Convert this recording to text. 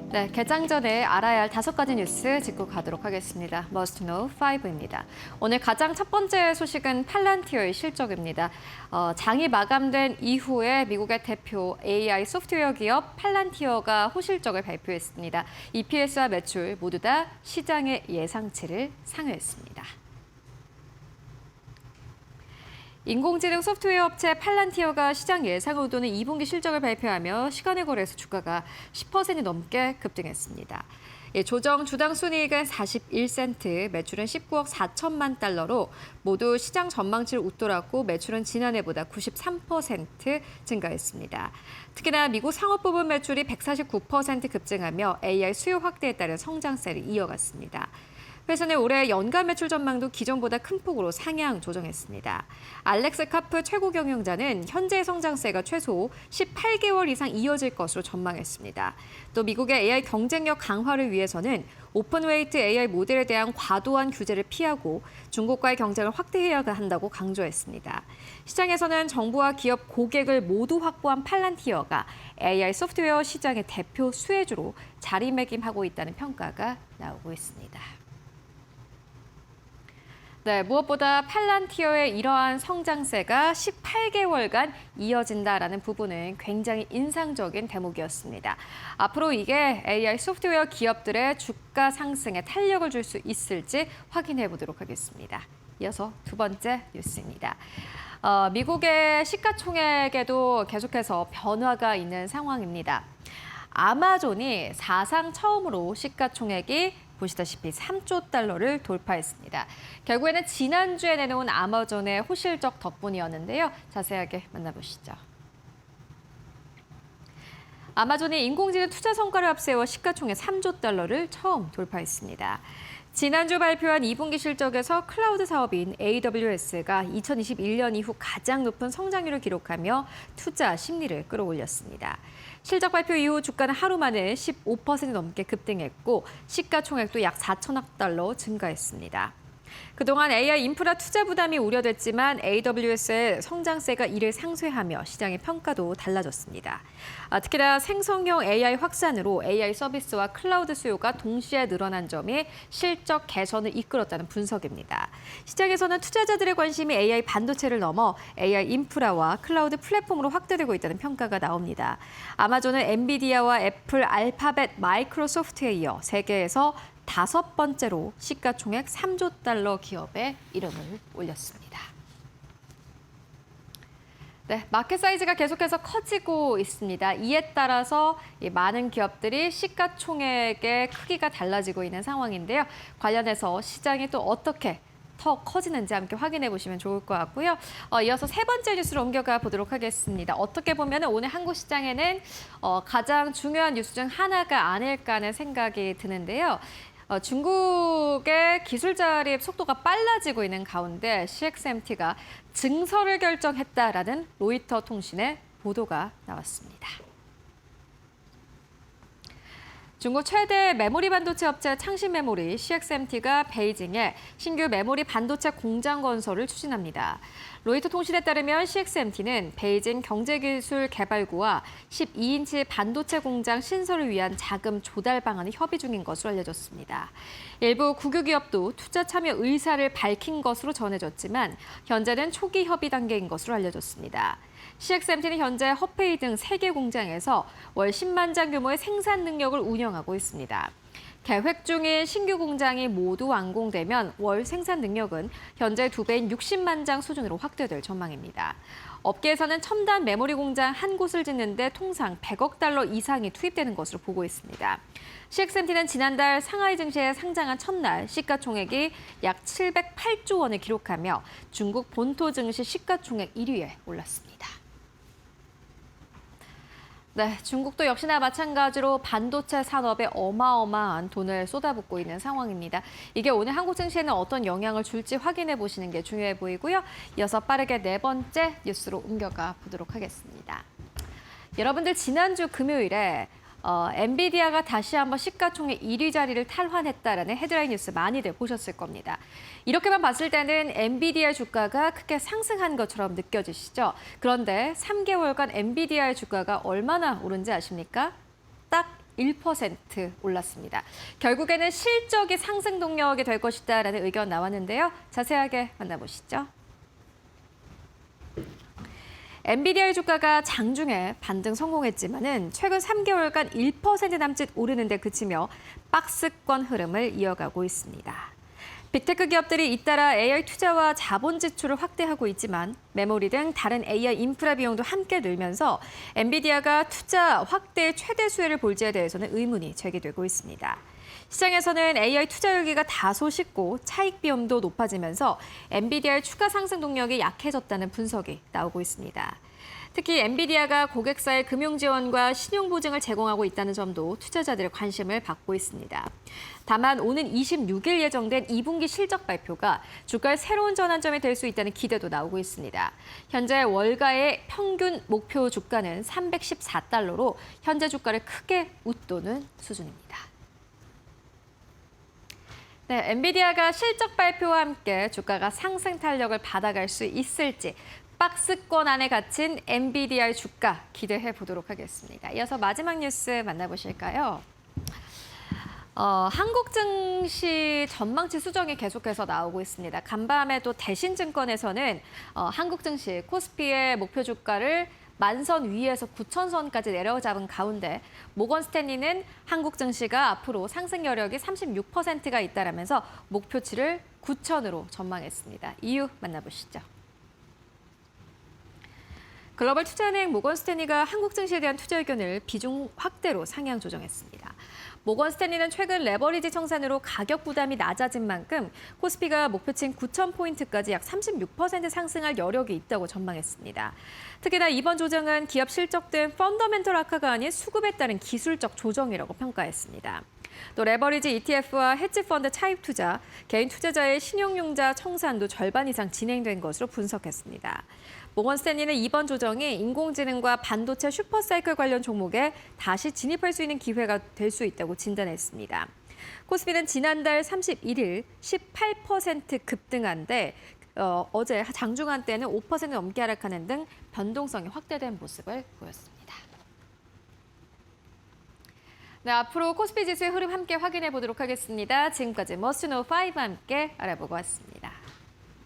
네, 개장 전에 알아야 할 5가지 뉴스 짚고 가도록 하겠습니다. Must Know 5입니다. 오늘 가장 첫 번째 소식은 팔란티어의 실적입니다. 장이 마감된 이후에 미국의 대표 AI 소프트웨어 기업 팔란티어가 호실적을 발표했습니다. EPS와 매출 모두 다 시장의 예상치를 상회했습니다. 인공지능 소프트웨어 업체 팔란티어가 시장 예상을 웃도는 2분기 실적을 발표하며 시간의 거래에서 주가가 10% 넘게 급등했습니다. 조정 주당 순이익은 41센트, 매출은 19억 4천만 달러로 모두 시장 전망치를 웃돌았고 매출은 지난해보다 93% 증가했습니다. 특히나 미국 상업 부분 매출이 149% 급증하며 AI 수요 확대에 따른 성장세를 이어갔습니다. 회사는 올해 연간 매출 전망도 기존보다 큰 폭으로 상향 조정했습니다. 알렉스 카프 최고 경영자는 현재 성장세가 최소 18개월 이상 이어질 것으로 전망했습니다. 또 미국의 AI 경쟁력 강화를 위해서는 오픈웨이트 AI 모델에 대한 과도한 규제를 피하고 중국과의 경쟁을 확대해야 한다고 강조했습니다. 시장에서는 정부와 기업 고객을 모두 확보한 팔란티어가 AI 소프트웨어 시장의 대표 수혜주로 자리매김하고 있다는 평가가 나오고 있습니다. 네, 무엇보다 팔란티어의 이러한 성장세가 18개월간 이어진다라는 부분은 굉장히 인상적인 대목이었습니다. 앞으로 이게 AI 소프트웨어 기업들의 주가 상승에 탄력을 줄 수 있을지 확인해 보도록 하겠습니다. 이어서 두 번째 뉴스입니다. 미국의 시가총액에도 계속해서 변화가 있는 상황입니다. 아마존이 사상 처음으로 시가총액이 보시다시피 3조 달러를 돌파했습니다. 결국에는 지난주에 내놓은 아마존의 호실적 덕분이었는데요. 자세하게 만나보시죠. 아마존이 인공지능 투자 성과를 앞세워 시가총액 3조 달러를 처음 돌파했습니다. 지난주 발표한 2분기 실적에서 클라우드 사업인 AWS가 2021년 이후 가장 높은 성장률을 기록하며 투자 심리를 끌어올렸습니다. 실적 발표 이후 주가는 하루 만에 15% 넘게 급등했고 시가총액도 약 4천억 달러 증가했습니다. 그동안 AI 인프라 투자 부담이 우려됐지만 AWS의 성장세가 이를 상쇄하며 시장의 평가도 달라졌습니다. 특히나 생성형 AI 확산으로 AI 서비스와 클라우드 수요가 동시에 늘어난 점이 실적 개선을 이끌었다는 분석입니다. 시장에서는 투자자들의 관심이 AI 반도체를 넘어 AI 인프라와 클라우드 플랫폼으로 확대되고 있다는 평가가 나옵니다. 아마존은 엔비디아와 애플, 알파벳, 마이크로소프트에 이어 세계에서 5번째로 시가총액 3조 달러 기업에 이름을 올렸습니다. 네, 마켓 사이즈가 계속해서 커지고 있습니다. 이에 따라서 많은 기업들이 시가총액의 크기가 달라지고 있는 상황인데요. 관련해서 시장이 또 어떻게 더 커지는지 함께 확인해 보시면 좋을 것 같고요. 이어서 세 번째 뉴스로 옮겨가 보도록 하겠습니다. 어떻게 보면 오늘 한국 시장에는 가장 중요한 뉴스 중 하나가 아닐까 하는 생각이 드는데요. 중국의 기술 자립 속도가 빨라지고 있는 가운데 CXMT가 증설을 결정했다라는 로이터 통신의 보도가 나왔습니다. 중국 최대 메모리 반도체 업체 창신메모리 CXMT가 베이징에 신규 메모리 반도체 공장 건설을 추진합니다. 로이터 통신에 따르면 CXMT는 베이징 경제기술개발구와 12인치 반도체 공장 신설을 위한 자금 조달 방안을 협의 중인 것으로 알려졌습니다. 일부 국유 기업도 투자 참여 의사를 밝힌 것으로 전해졌지만 현재는 초기 협의 단계인 것으로 알려졌습니다. CXMT는 현재 허페이 등 3개 공장에서 월 10만 장 규모의 생산 능력을 운영하고 있습니다. 계획 중인 신규 공장이 모두 완공되면 월 생산 능력은 현재 2배인 60만 장 수준으로 확대될 전망입니다. 업계에서는 첨단 메모리 공장 한 곳을 짓는데 통상 100억 달러 이상이 투입되는 것으로 보고 있습니다. CXMT는 지난달 상하이 증시에 상장한 첫날 시가총액이 약 708조 원을 기록하며 중국 본토 증시 시가총액 1위에 올랐습니다. 네, 중국도 역시나 마찬가지로 반도체 산업에 어마어마한 돈을 쏟아붓고 있는 상황입니다. 이게 오늘 한국 증시에는 어떤 영향을 줄지 확인해 보시는 게 중요해 보이고요. 이어서 빠르게 네 번째 뉴스로 옮겨가 보도록 하겠습니다. 여러분들 지난주 금요일에 엔비디아가 다시 한번 시가총액 1위 자리를 탈환했다라는 헤드라인 뉴스 많이들 보셨을 겁니다. 이렇게만 봤을 때는 엔비디아 주가가 크게 상승한 것처럼 느껴지시죠? 그런데 3개월간 엔비디아의 주가가 얼마나 오른지 아십니까? 딱 1% 올랐습니다. 결국에는 실적이 상승 동력이 될 것이다라는 의견 나왔는데요. 자세하게 만나보시죠. 엔비디아의 주가가 장중에 반등 성공했지만은 최근 3개월간 1% 남짓 오르는 데 그치며 박스권 흐름을 이어가고 있습니다. 빅테크 기업들이 잇따라 AI 투자와 자본 지출을 확대하고 있지만 메모리 등 다른 AI 인프라 비용도 함께 늘면서 엔비디아가 투자 확대 최대 수혜를 볼지에 대해서는 의문이 제기되고 있습니다. 시장에서는 AI 투자 열기가 다소 식고 차익 비용도 높아지면서 엔비디아의 추가 상승 동력이 약해졌다는 분석이 나오고 있습니다. 특히 엔비디아가 고객사의 금융 지원과 신용 보증을 제공하고 있다는 점도 투자자들의 관심을 받고 있습니다. 다만 오는 26일 예정된 2분기 실적 발표가 주가의 새로운 전환점이 될 수 있다는 기대도 나오고 있습니다. 현재 월가의 평균 목표 주가는 314달러로 현재 주가를 크게 웃도는 수준입니다. 네, 엔비디아가 실적 발표와 함께 주가가 상승 탄력을 받아갈 수 있을지 박스권 안에 갇힌 엔비디아의 주가 기대해 보도록 하겠습니다. 이어서 마지막 뉴스 만나보실까요? 한국 증시 전망치 수정이 계속해서 나오고 있습니다. 간밤에 또 대신증권에서는 한국 증시 코스피의 목표 주가를 10,000선 위에서 9,000선까지 내려잡은 가운데 모건 스탠리는 한국 증시가 앞으로 상승 여력이 36%가 있다라면서 목표치를 9,000으로 전망했습니다. 이유 만나보시죠. 글로벌 투자은행 모건 스탠리가 한국 증시에 대한 투자 의견을 비중 확대로 상향 조정했습니다. 모건 스탠리는 최근 레버리지 청산으로 가격 부담이 낮아진 만큼 코스피가 목표치인 9,000포인트까지 약 36% 상승할 여력이 있다고 전망했습니다. 특히나 이번 조정은 기업 실적 등 펀더멘털 악화가 아닌 수급에 따른 기술적 조정이라고 평가했습니다. 또 레버리지 ETF와 헤지펀드 차입 투자, 개인 투자자의 신용융자 청산도 절반 이상 진행된 것으로 분석했습니다. 모건 스탠리는 이번 조정이 인공지능과 반도체 슈퍼사이클 관련 종목에 다시 진입할 수 있는 기회가 될 수 있다고 진단했습니다. 코스피는 지난달 31일 18% 급등한 데 어제 장중한 때는 5% 넘게 하락하는 등 변동성이 확대된 모습을 보였습니다. 네, 앞으로 코스피 지수의 흐름 함께 확인해 보도록 하겠습니다. 지금까지 머스트 노우 5와 함께 알아보고 왔습니다.